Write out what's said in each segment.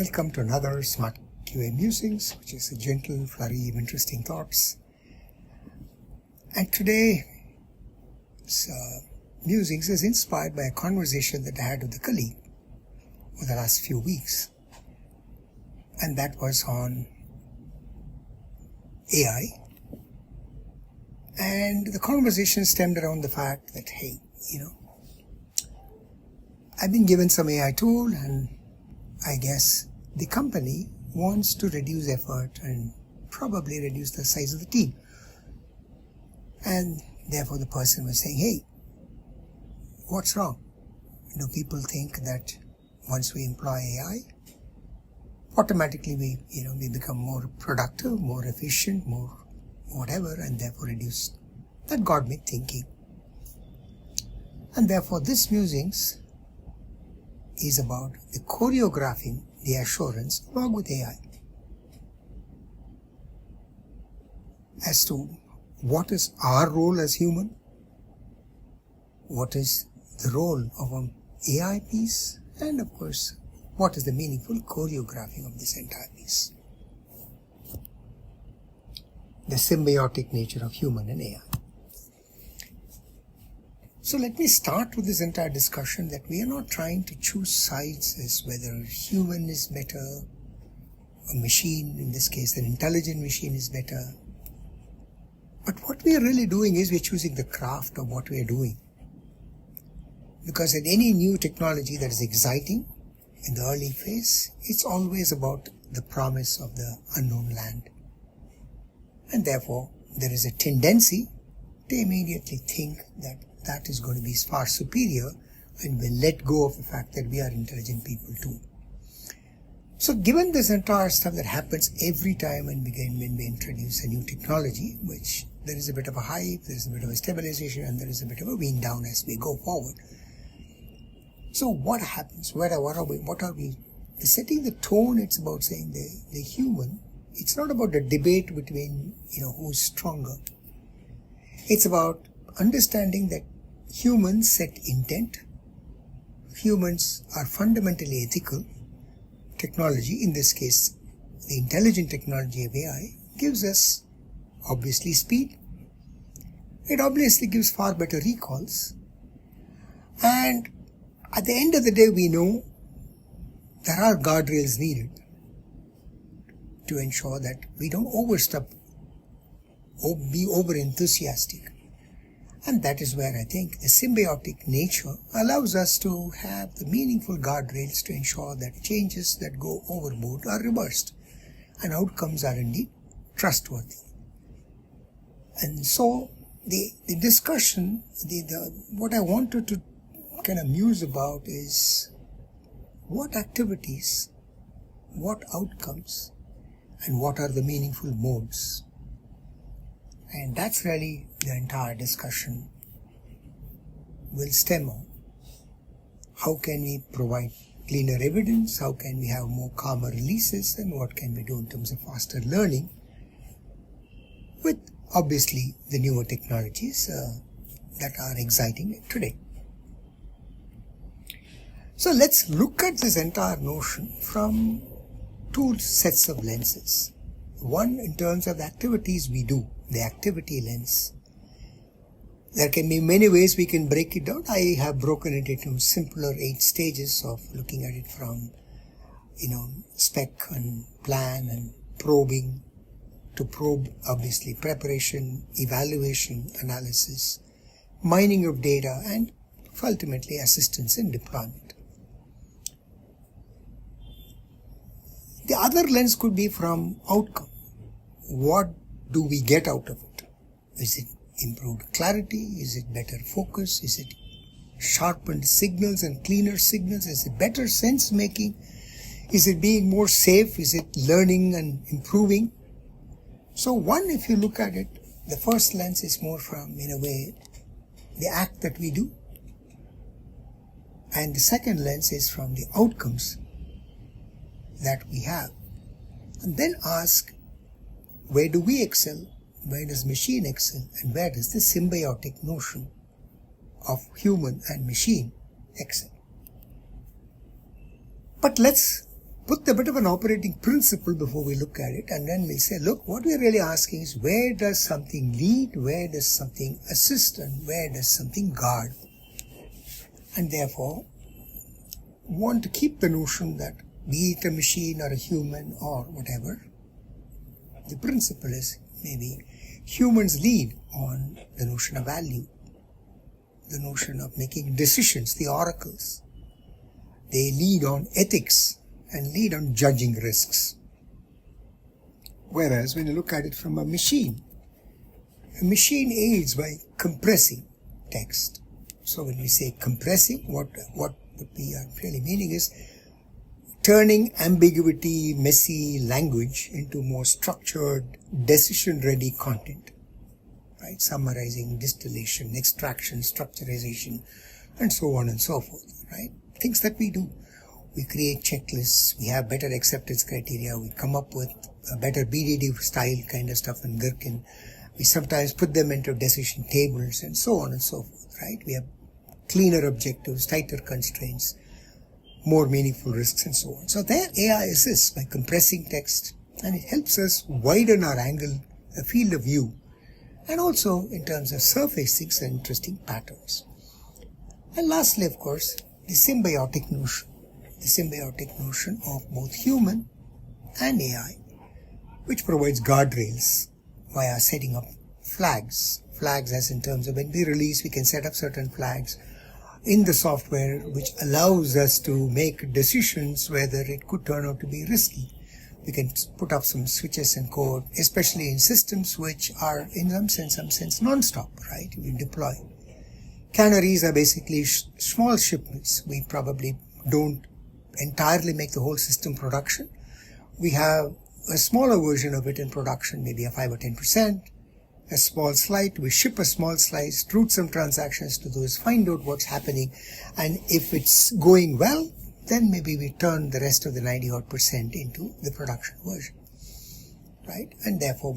Welcome to another Smart QA Musings, which is a gentle flurry of interesting thoughts. And today's musings is inspired by a conversation that I had with a colleague over the last few weeks. And that was on AI. And the conversation stemmed around the fact that, hey, I've been given some AI tool and I guess the company wants to reduce effort and probably reduce the size of the team. And therefore the person was saying, hey, what's wrong? Do people think that once we employ AI, automatically we become more productive, more efficient, more whatever, and therefore reduce? That got me thinking. And therefore this musings is about the choreographing the assurance along with AI as to what is our role as human, what is the role of an AI piece, and of course what is the meaningful choreographing of this entire piece. The symbiotic nature of human and AI. So let me start with this entire discussion that we are not trying to choose sides as whether human is better, a machine, in this case an intelligent machine is better. But what we are really doing is we're choosing the craft of what we are doing. Because in any new technology that is exciting in the early phase, it's always about the promise of the unknown land. And therefore there is a tendency to immediately think that that is going to be far superior, and we'll let go of the fact that we are intelligent people too. So given this entire stuff that happens every time when we introduce a new technology, which there is a bit of a hype, there is a bit of a stabilization, and there is a bit of a wind down as we go forward. So what happens? What are we? Setting the tone, it's about saying the human, it's not about the debate between, who's stronger. It's about understanding that humans set intent. Humans are fundamentally ethical. Technology, in this case, the intelligent technology of AI, gives us obviously speed. It obviously gives far better recalls. And at the end of the day, we know there are guardrails needed to ensure that we don't overstep or be over-enthusiastic. And that is where I think the symbiotic nature allows us to have the meaningful guardrails to ensure that changes that go overboard are reversed and outcomes are indeed trustworthy. And so the discussion, what I wanted to kind of muse about is what activities, what outcomes, and what are the meaningful modes. And that's really the entire discussion will stem on. How can we provide cleaner evidence? How can we have more calmer releases? And what can we do in terms of faster learning with obviously the newer technologies that are exciting today. So let's look at this entire notion from two sets of lenses. One in terms of the activities we do, the activity lens. There can be many ways we can break it down. I have broken it into simpler 8 stages of looking at it from, spec and plan and probing to probe, obviously preparation, evaluation, analysis, mining of data, and ultimately assistance in deployment. The other lens could be from outcome. What do we get out of it? Is it improved clarity? Is it better focus? Is it sharpened signals and cleaner signals? Is it better sense making? Is it being more safe? Is it learning and improving? So one, if you look at it, the first lens is more from, in a way, the act that we do. And the second lens is from the outcomes that we have. And then ask, where do we excel? Where does machine excel? And where does the symbiotic notion of human and machine excel? But let's put a bit of an operating principle before we look at it, and then we'll say, look, what we're really asking is, where does something lead, where does something assist, and where does something guard? And therefore, want to keep the notion that, be it a machine or a human or whatever, the principle is maybe humans lead on the notion of value, the notion of making decisions, the oracles. They lead on ethics and lead on judging risks. Whereas when you look at it from a machine aids by compressing text. So when we say compressing, what we are really meaning is turning ambiguity, messy language into more structured, decision-ready content. Right? Summarizing, distillation, extraction, structurization, and so on and so forth. Right? Things that we do. We create checklists, we have better acceptance criteria, we come up with a better BDD style kind of stuff in Gherkin. We sometimes put them into decision tables and so on and so forth, right? We have cleaner objectives, tighter constraints, more meaningful risks and so on. So there AI assists by compressing text, and it helps us widen our angle, a field of view, and also in terms of surfacing some interesting patterns. And lastly, of course, the symbiotic notion of both human and AI, which provides guardrails via setting up flags. Flags as in terms of when we release, we can set up certain flags in the software which allows us to make decisions whether it could turn out to be risky. We can put up some switches and code, especially in systems which are in some sense non-stop, right? We deploy. Canaries are basically small shipments. We probably don't entirely make the whole system production. We have a smaller version of it in production, maybe a 5 or 10%, a small slice. We ship a small slice, route some transactions to those, find out what's happening, and if it's going well, then maybe we turn the rest of the 90% into the production version, right? And therefore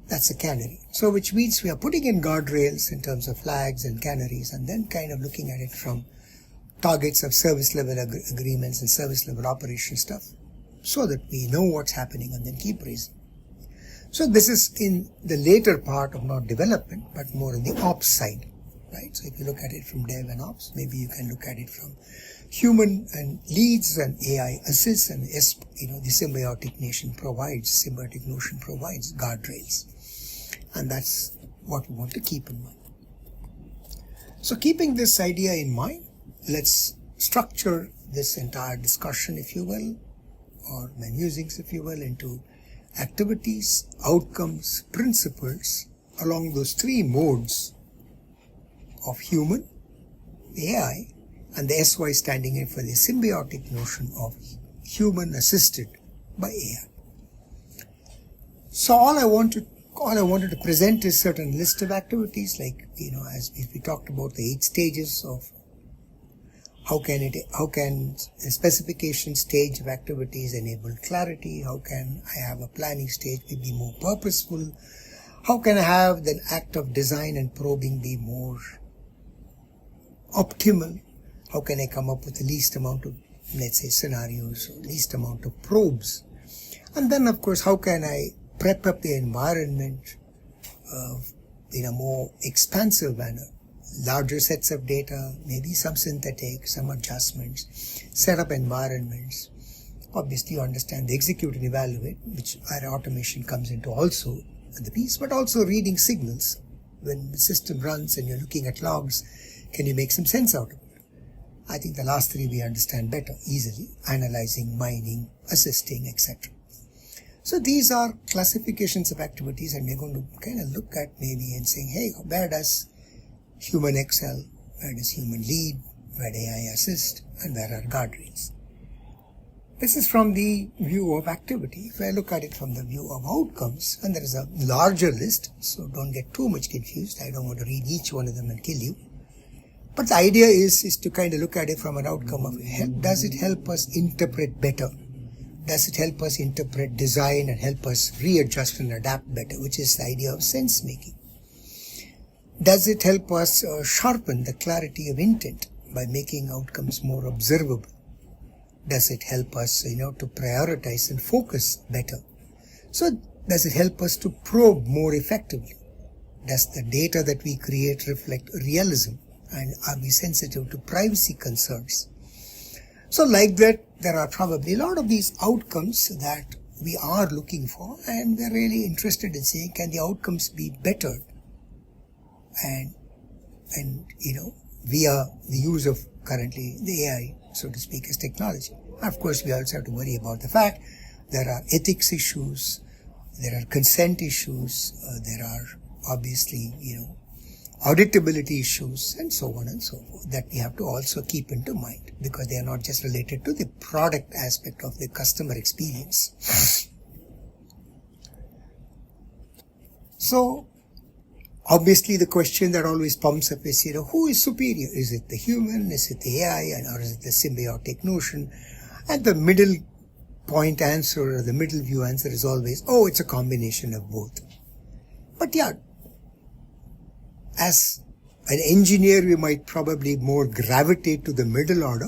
that's a canary. So which means we are putting in guardrails in terms of flags and canaries, and then kind of looking at it from targets of service level agreements and service level operation stuff, so that we know what's happening and then keep raising. So this is in the later part of not development, but more in the ops side, right? So if you look at it from dev and ops, maybe you can look at it from human and leads and AI assists, and the symbiotic notion provides guardrails, and that's what we want to keep in mind. So keeping this idea in mind, let's structure this entire discussion, if you will, or my musings, if you will, into activities, outcomes, principles along those three modes of human, AI, and the SY standing in for the symbiotic notion of human assisted by AI. So all I wanted to present is certain list of activities, like, as if we talked about the 8 stages of how can a specification stage of activities enable clarity? How can I have a planning stage be more purposeful? How can I have the act of design and probing be more optimal? How can I come up with the least amount of, let's say, scenarios, or least amount of probes? And then, of course, how can I prep up the environment in a more expansive manner? Larger sets of data, maybe some synthetic, some adjustments, set up environments. Obviously, you understand the execute and evaluate, which our automation comes into also the piece, but also reading signals. When the system runs and you're looking at logs, can you make some sense out of it? I think the last 3 we understand better, easily, analyzing, mining, assisting, etc. So these are classifications of activities, and we're going to kind of look at maybe and saying, hey, where does human excel, where does human lead, where AI assist, and where are guardrails? This is from the view of activity. If I look at it from the view of outcomes, and there is a larger list, so don't get too much confused. I don't want to read each one of them and kill you. But the idea is to kind of look at it from an outcome of help. Does it help us interpret better? Does it help us interpret, design, and help us readjust and adapt better, which is the idea of sense making? Does it help us sharpen the clarity of intent by making outcomes more observable? Does it help us, to prioritize and focus better? So does it help us to probe more effectively? Does the data that we create reflect realism? And are we sensitive to privacy concerns? So like that, there are probably a lot of these outcomes that we are looking for, and we're really interested in seeing, can the outcomes be bettered? And via the use of currently the AI, so to speak, as technology. Of course, we also have to worry about the fact there are ethics issues, there are consent issues, there are obviously, auditability issues, and so on and so forth, that we have to also keep into mind, because they are not just related to the product aspect of the customer experience. So obviously the question that always pumps up is, who is superior? Is it the human? Is it the AI? Or is it the symbiotic notion? And the middle point answer, or the middle view answer, is always, it's a combination of both. But yeah, as an engineer, we might probably more gravitate to the middle order,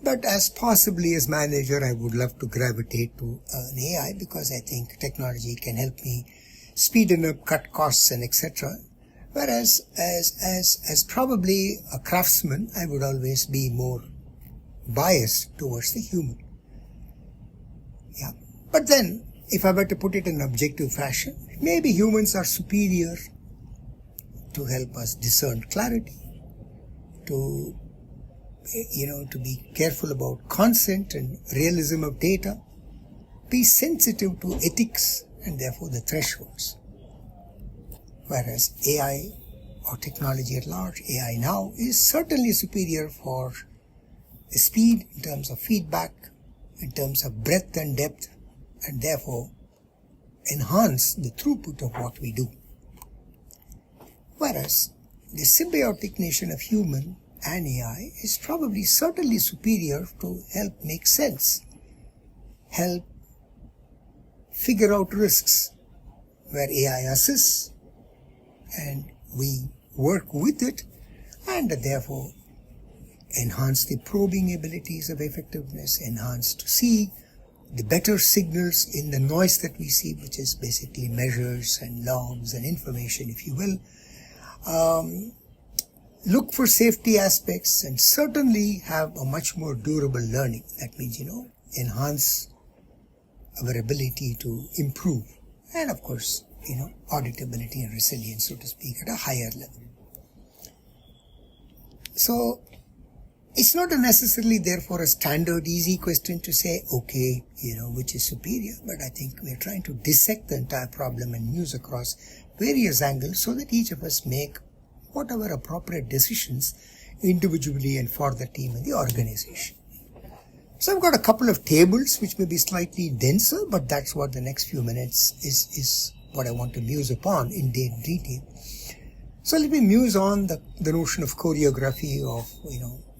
but as possibly as manager, I would love to gravitate to an AI, because I think technology can help me speeden up, cut costs, and etc. Whereas as probably a craftsman, I would always be more biased towards the human. Yeah. But then, if I were to put it in an objective fashion, maybe humans are superior to help us discern clarity, to be careful about consent and realism of data, be sensitive to ethics and therefore the thresholds. Whereas AI, or technology at large, AI now, is certainly superior for the speed in terms of feedback, in terms of breadth and depth, and therefore enhance the throughput of what we do. Whereas the symbiotic nature of human and AI is probably certainly superior to help make sense, help figure out risks, where AI assists and we work with it, and therefore enhance the probing abilities of effectiveness, enhance to see the better signals in the noise that we see, which is basically measures and logs and information, if you will. Look for safety aspects, and certainly have a much more durable learning. That means, enhance our ability to improve, and of course, auditability and resilience, so to speak, at a higher level. So it's not necessarily therefore a standard easy question to say, okay, which is superior, but I think we're trying to dissect the entire problem and muse across various angles so that each of us make whatever appropriate decisions individually and for the team and the organization. So I've got a couple of tables which may be slightly denser, but that's what the next few minutes is what I want to muse upon in detail. So let me muse on the notion of choreography of,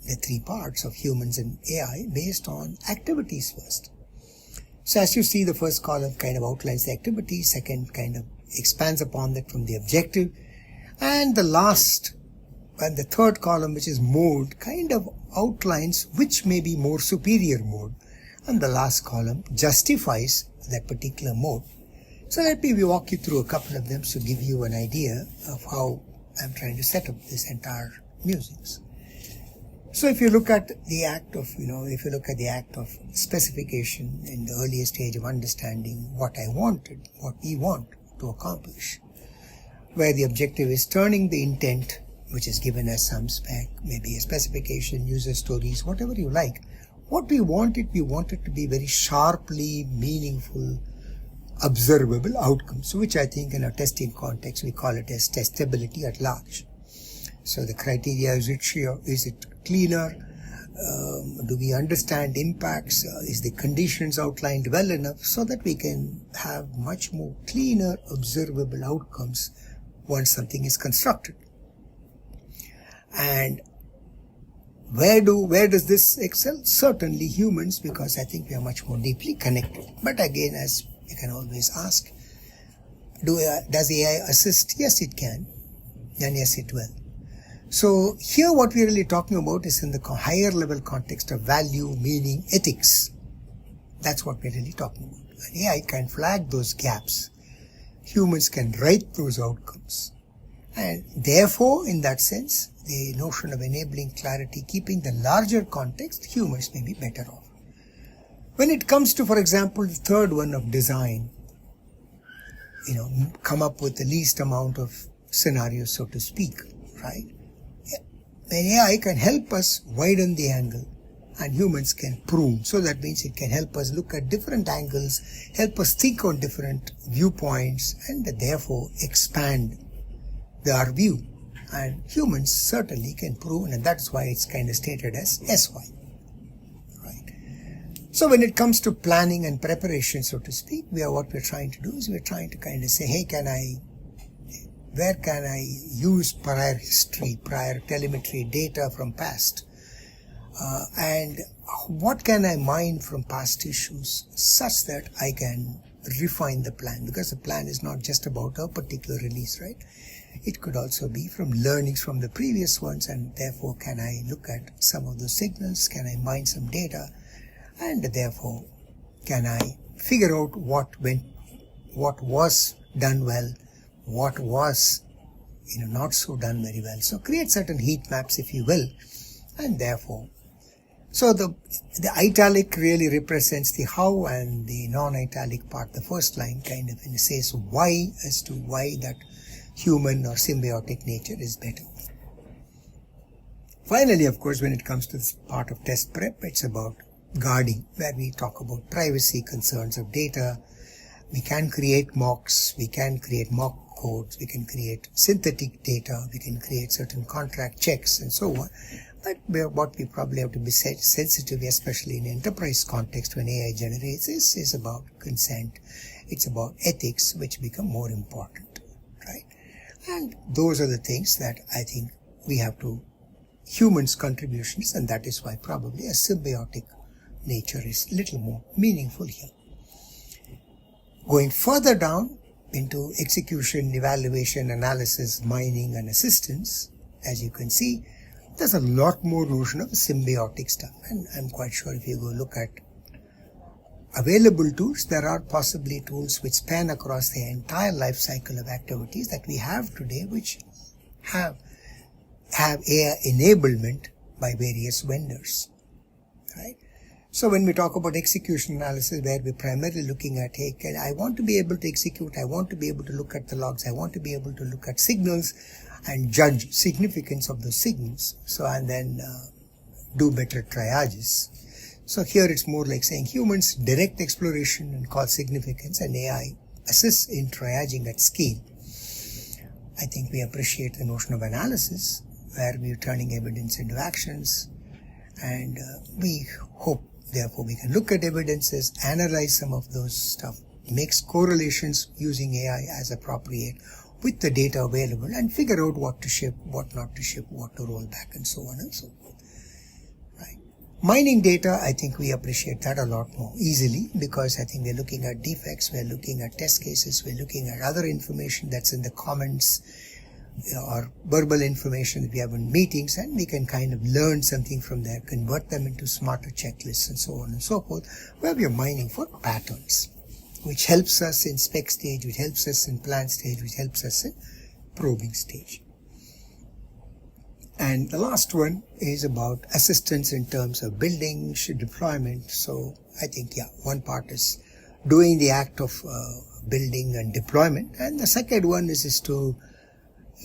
the three parts of humans and AI based on activities first. So as you see, the first column kind of outlines the activity, second kind of expands upon that from the objective, and the last and the third column, which is mode, kind of outlines which may be more superior mode, and the last column justifies that particular mode. So let me walk you through a couple of them to give you an idea of how I'm trying to set up this entire musings. So if you look at the act of, specification in the earliest stage of understanding what I wanted, what we want to accomplish, where the objective is turning the intent, which is given as some spec, maybe a specification, user stories, whatever you like. What we want it to be very sharply meaningful, observable outcomes, which I think in a testing context we call it as testability at large. So the criteria, is it cleaner? Do we understand impacts? Is the conditions outlined well enough so that we can have much more cleaner, observable outcomes once something is constructed? And where does this excel? Certainly humans, because I think we are much more deeply connected. But again, as you can always ask, does AI assist? Yes, it can, and yes, it will. So here what we're really talking about is in the higher level context of value, meaning, ethics. That's what we're really talking about. And AI can flag those gaps. Humans can write those outcomes. And therefore, in that sense, the notion of enabling clarity, keeping the larger context, humans may be better off. When it comes to, for example, the third one of design, come up with the least amount of scenarios, so to speak, right? Then AI can help us widen the angle and humans can prune. So that means it can help us look at different angles, help us think on different viewpoints, and therefore expand our view. And humans certainly can prune, and that's why it's kind of stated as SY. Right? So when it comes to planning and preparation, so to speak, what we're trying to do is we're trying to kind of say, hey, where can I use prior history, prior telemetry data from past? And what can I mine from past issues such that I can refine the plan? Because the plan is not just about a particular release, right? It could also be from learnings from the previous ones, and therefore can I look at some of those signals, can I mine some data, and therefore can I figure out what was done well, what was not so done very well. So create certain heat maps, if you will, and therefore, so the italic really represents the how, and the non-italic part, the first line, kind of says why, as to why that human or symbiotic nature is better. Finally, of course, when it comes to this part of test prep, it's about guarding, where we talk about privacy concerns of data. We can create mocks, we can create mock codes, we can create synthetic data, we can create certain contract checks and so on. But what we probably have to be sensitive, especially in enterprise context when AI generates, is about consent. It's about ethics, which become more important, right? And those are the things that I think we have to, humans' contributions, and that is why probably a symbiotic nature is a little more meaningful here. Going further down into execution, evaluation, analysis, mining, and assistance, as you can see, there's a lot more notion of symbiotic stuff. And I'm quite sure if you go look at available tools, there are possibly tools which span across the entire life cycle of activities that we have today, which have AI enablement by various vendors, right? So when we talk about execution analysis, where we're primarily looking at, hey, I want to be able to execute, I want to be able to look at the logs, I want to be able to look at signals and judge significance of those signals, so and then do better triages. So here it's more like saying humans direct exploration and call significance, and AI assists in triaging at scale. I think we appreciate the notion of analysis, where we're turning evidence into actions, and we hope therefore we can look at evidences, analyze some of those stuff, makes correlations using AI as appropriate with the data available, and figure out what to ship, what not to ship, what to roll back, and so on and so forth. Right. Mining data, I think we appreciate that a lot more easily, because I think we're looking at defects, we're looking at test cases, we're looking at other information that's in the comments, or verbal information that we have in meetings, and we can kind of learn something from there, convert them into smarter checklists and so on and so forth, where we are mining for patterns, which helps us in spec stage, which helps us in plan stage, which helps us in probing stage. And the last one is about assistance in terms of building, deployment. So I think, one part is doing the act of building and deployment, and the second one is to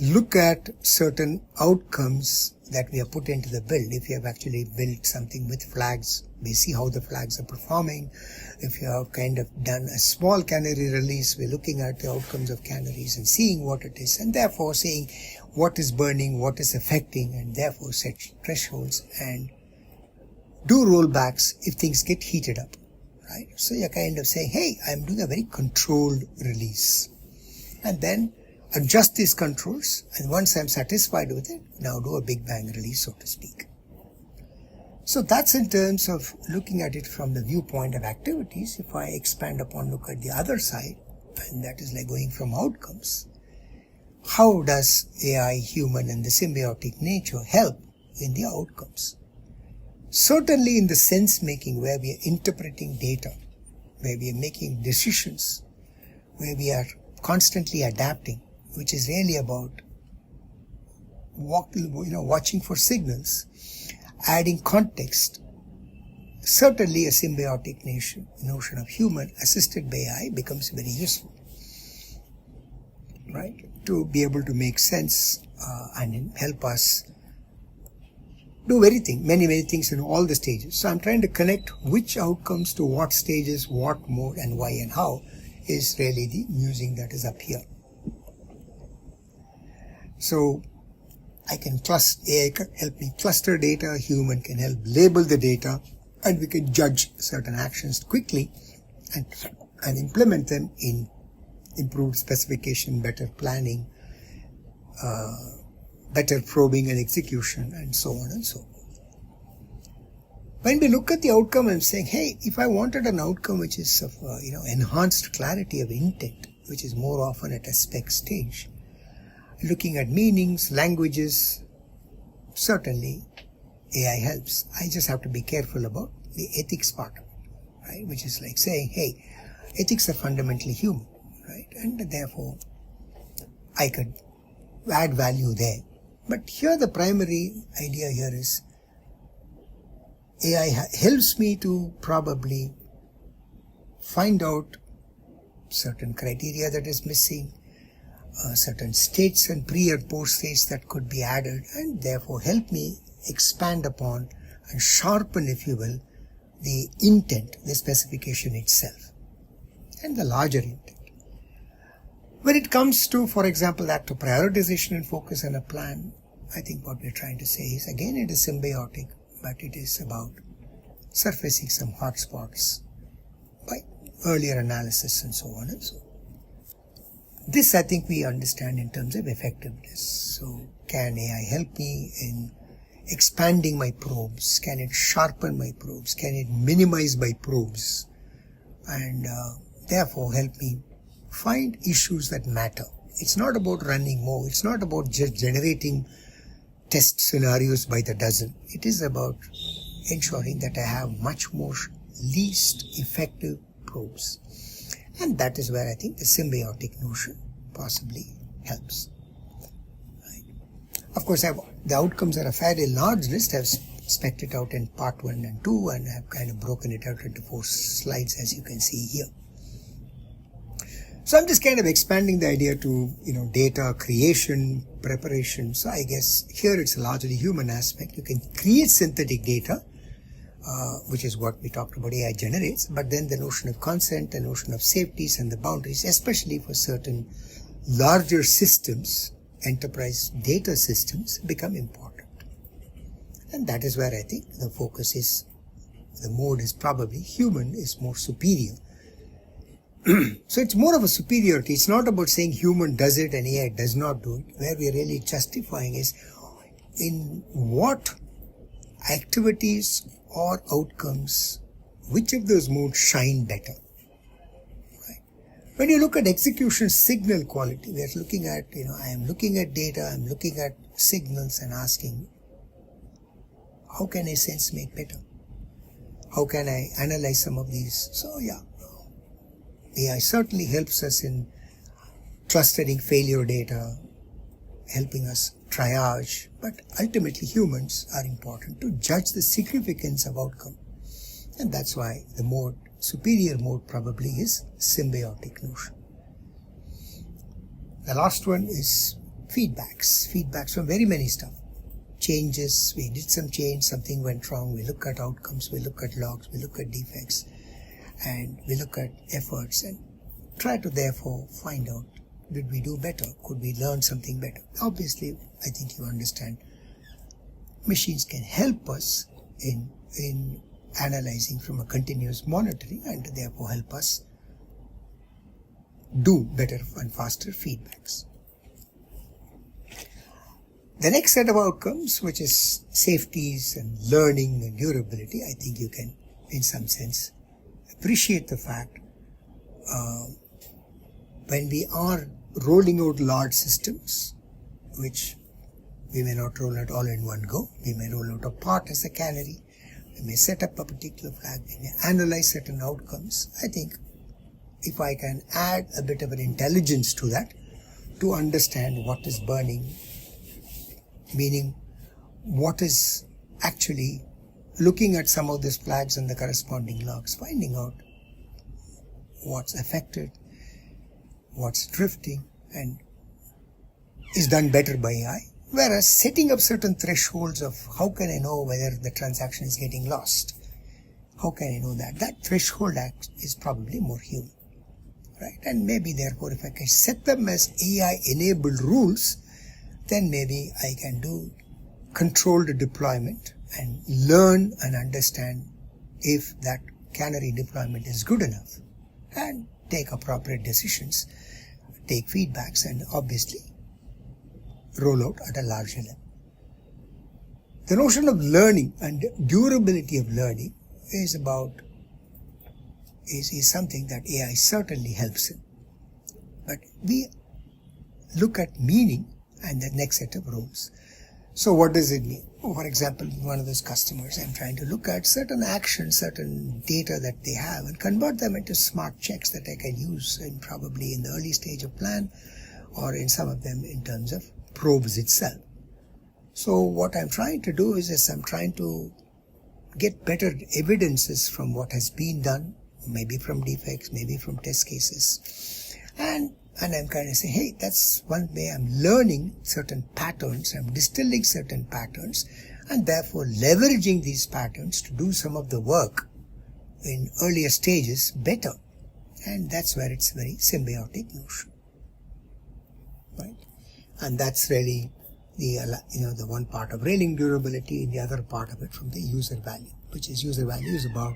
look at certain outcomes that we have put into the build. If you have actually built something with flags, we see how the flags are performing. If you have kind of done a small canary release, we're looking at the outcomes of canaries and seeing what it is, and therefore seeing what is burning, what is affecting, and therefore set thresholds and do rollbacks if things get heated up, right? So you're kind of saying, hey, I'm doing a very controlled release, and then adjust these controls, and once I'm satisfied with it, now do a big bang release, so to speak. So that's in terms of looking at it from the viewpoint of activities. If I expand upon, look at the other side, and that is like going from outcomes, how does AI, human, and the symbiotic nature help in the outcomes? Certainly in the sense-making, where we are interpreting data, where we are making decisions, where we are constantly adapting, which is really about watching for signals, adding context. Certainly a symbiotic notion of human assisted by AI becomes very useful, right? To be able to make sense and help us do many things in all the stages. So I'm trying to connect which outcomes to what stages, what mode, and why and how is really the musing that is up here. So AI can help me cluster data, human can help label the data, and we can judge certain actions quickly and implement them in improved specification, better planning, better probing and execution, and so on and so forth. When we look at the outcome, I'm saying, hey, if I wanted an outcome which is of enhanced clarity of intent, which is more often at a spec stage, looking at meanings, languages, certainly AI helps. I just have to be careful about the ethics part of it, right? Which is like saying, hey, ethics are fundamentally human, right? And therefore, I could add value there. But here the primary idea here is AI helps me to probably find out certain criteria that is missing, certain states and pre and post states that could be added, and therefore help me expand upon and sharpen, if you will, the intent, the specification itself, and the larger intent. When it comes to, for example, that to prioritization and focus and a plan, I think what we're trying to say is, again, it is symbiotic, but it is about surfacing some hotspots by earlier analysis and so on and so on. This, I think, we understand in terms of effectiveness. So, can AI help me in expanding my probes? Can it sharpen my probes? Can it minimize my probes? And therefore help me find issues that matter. It's not about running more. It's not about just generating test scenarios by the dozen. It is about ensuring that I have much more least effective probes. And that is where I think the symbiotic notion possibly helps. Right. Of course, the outcomes are a fairly large list. I've spec'd it out in part 1 and 2, and I've kind of broken it out into 4 slides, as you can see here. So I'm just kind of expanding the idea to, data creation, preparation. So I guess here it's a largely human aspect. You can create synthetic data, which is what we talked about AI generates, but then the notion of consent, the notion of safeties and the boundaries, especially for certain larger systems, enterprise data systems, become important. And that is where I think the focus is, the mode is probably human is more superior. So it's more of a superiority. It's not about saying human does it and AI does not do it. Where we're really justifying is in what activities or outcomes, which of those modes shine better. Right? When you look at execution signal quality, we are looking at, I am looking at data, I'm looking at signals and asking, how can I sense make better? How can I analyze some of these? So yeah, AI certainly helps us in clustering failure data, helping us triage, but ultimately humans are important to judge the significance of outcome. And that's why the superior mode probably is symbiotic notion. The last one is feedbacks from very many stuff. Changes, we did some change, something went wrong, we look at outcomes, we look at logs, we look at defects, and we look at efforts and try to therefore find out, did we do better? Could we learn something better? Obviously, I think you understand, machines can help us in analyzing from a continuous monitoring and therefore help us do better and faster feedbacks. The next set of outcomes, which is safeties and learning and durability, I think you can, in some sense, appreciate the fact when we are rolling out large systems, which we may not roll out all in one go. We may roll out a part as a canary. We may set up a particular flag. We may analyze certain outcomes. I think if I can add a bit of an intelligence to that, to understand what is burning, meaning what is actually looking at some of these flags and the corresponding logs, finding out what's affected, what's drifting, and is done better by AI. Whereas setting up certain thresholds of how can I know whether the transaction is getting lost? How can I know that? That threshold act is probably more human, right? And maybe therefore if I can set them as AI-enabled rules, then maybe I can do controlled deployment and learn and understand if that canary deployment is good enough and take appropriate decisions, take feedbacks, and obviously roll out at a larger level. The notion of learning and durability of learning is something that AI certainly helps in. But we look at meaning and the next set of roles. So what does it mean? For example, one of those customers, I'm trying to look at certain actions, certain data that they have and convert them into smart checks that I can use in probably in the early stage of plan or in some of them in terms of probes itself. So what I'm trying to do is I'm trying to get better evidences from what has been done, maybe from defects, maybe from test cases. And I'm kind of saying, hey, that's one way I'm learning certain patterns, I'm distilling certain patterns, and therefore leveraging these patterns to do some of the work in earlier stages better. And that's where it's very symbiotic notion, right? And that's really the one part of railing durability, and the other part of it from the user value, which is user value is about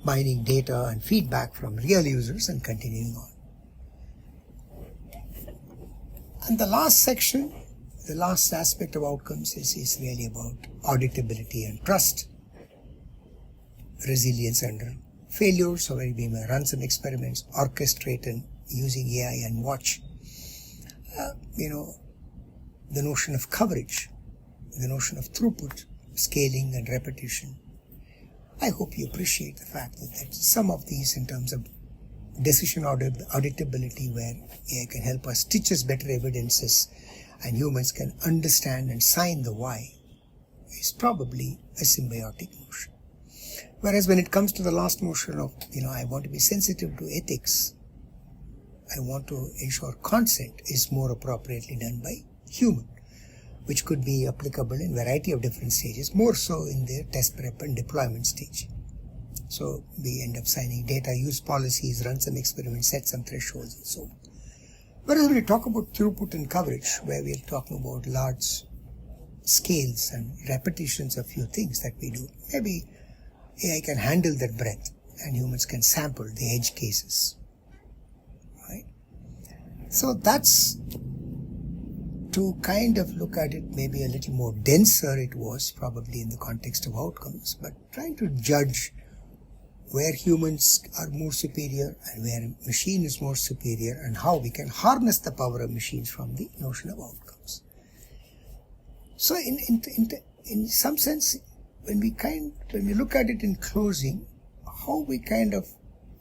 mining data and feedback from real users and continuing on. And the last section, the last aspect of outcomes is really about auditability and trust, resilience under failure. So where we may run some experiments, orchestrate and using AI and watch, the notion of coverage, the notion of throughput, scaling and repetition. I hope you appreciate the fact that some of these in terms of decision auditability, where AI can help us stitch us better evidences and humans can understand and sign the why, is probably a symbiotic notion. Whereas when it comes to the last notion of, I want to be sensitive to ethics, I want to ensure consent is more appropriately done by human, which could be applicable in a variety of different stages, more so in the test prep and deployment stage. So we end up signing data use policies, run some experiments, set some thresholds and so on. Whereas when we talk about throughput and coverage, where we are talking about large scales and repetitions of few things that we do, maybe AI can handle that breadth and humans can sample the edge cases, right? So that's to kind of look at it maybe a little more denser. It was probably in the context of outcomes, but trying to judge where humans are more superior and where machine is more superior, and how we can harness the power of machines from the notion of outcomes. So in some sense, when we look at it in closing, how we kind of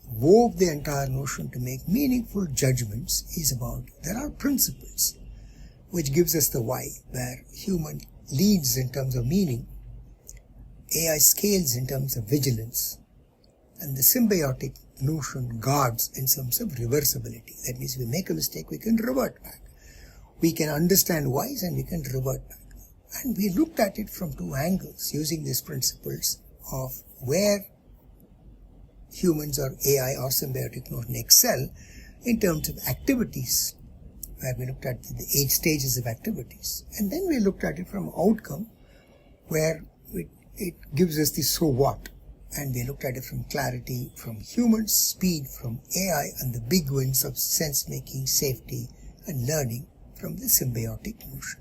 wove the entire notion to make meaningful judgments is about, there are principles which gives us the why, where human leads in terms of meaning, AI scales in terms of vigilance, and the symbiotic notion guards in terms of reversibility. That means if we make a mistake, we can revert back. We can understand whys and we can revert back. And we looked at it from two angles using these principles of where humans or AI or symbiotic notion excel in terms of activities, where we looked at the 8 stages of activities. And then we looked at it from outcome, where it gives us the so what. And we looked at it from clarity, from humans, speed, from AI, and the big wins of sense-making, safety, and learning from the symbiotic notion.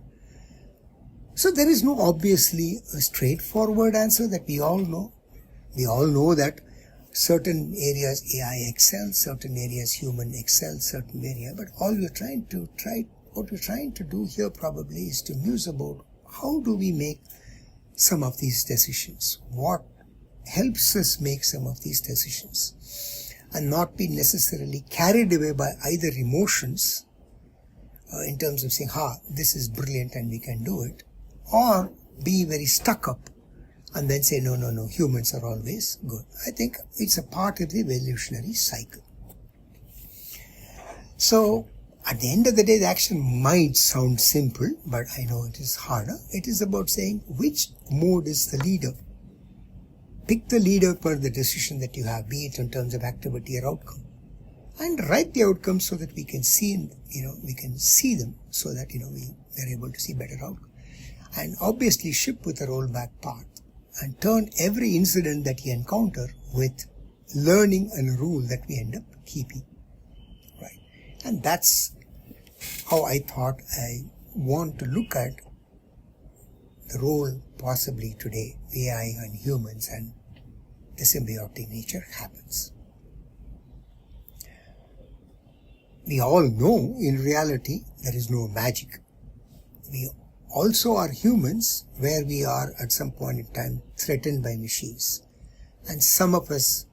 So there is no obviously a straightforward answer that we all know. We all know that certain areas AI excels, certain areas human excels, certain area. But what we're trying to do here probably is to muse about how do we make some of these decisions? What helps us make some of these decisions? And not be necessarily carried away by either emotions in terms of saying, this is brilliant and we can do it, or be very stuck up and then say, no, humans are always good. I think it's a part of the evolutionary cycle. So, at the end of the day, the action might sound simple, but I know it is harder. It is about saying which mode is the leader. Pick the leader per the decision that you have, be it in terms of activity or outcome. And write the outcomes so that we can see, them so that, we are able to see better outcome. And obviously ship with a rollback path and turn every incident that you encounter with learning and a rule that we end up keeping. Right? And that's how I thought I want to look at the role possibly today AI and humans and the symbiotic nature happens. We all know in reality there is no magic. We also are humans where we are at some point in time threatened by machines. And some of us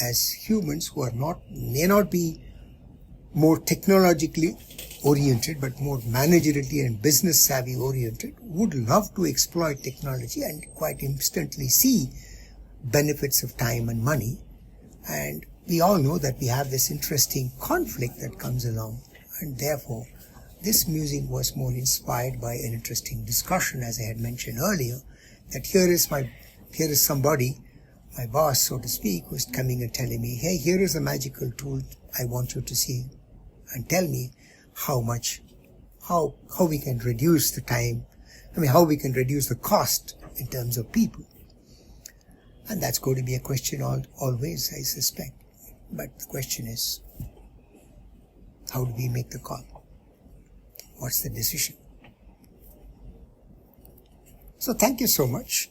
as humans who may not be more technologically oriented but more managerially and business savvy oriented would love to exploit technology and quite instantly see benefits of time and money. And we all know that we have this interesting conflict that comes along, and therefore this musing was more inspired by an interesting discussion, as I had mentioned earlier, that here is somebody, my boss so to speak, who's coming and telling me, hey, here is a magical tool I want you to see and tell me how we can reduce the time, how we can reduce the cost in terms of people. And that's going to be a question always, I suspect. But the question is, how do we make the call? What's the decision? So thank you so much.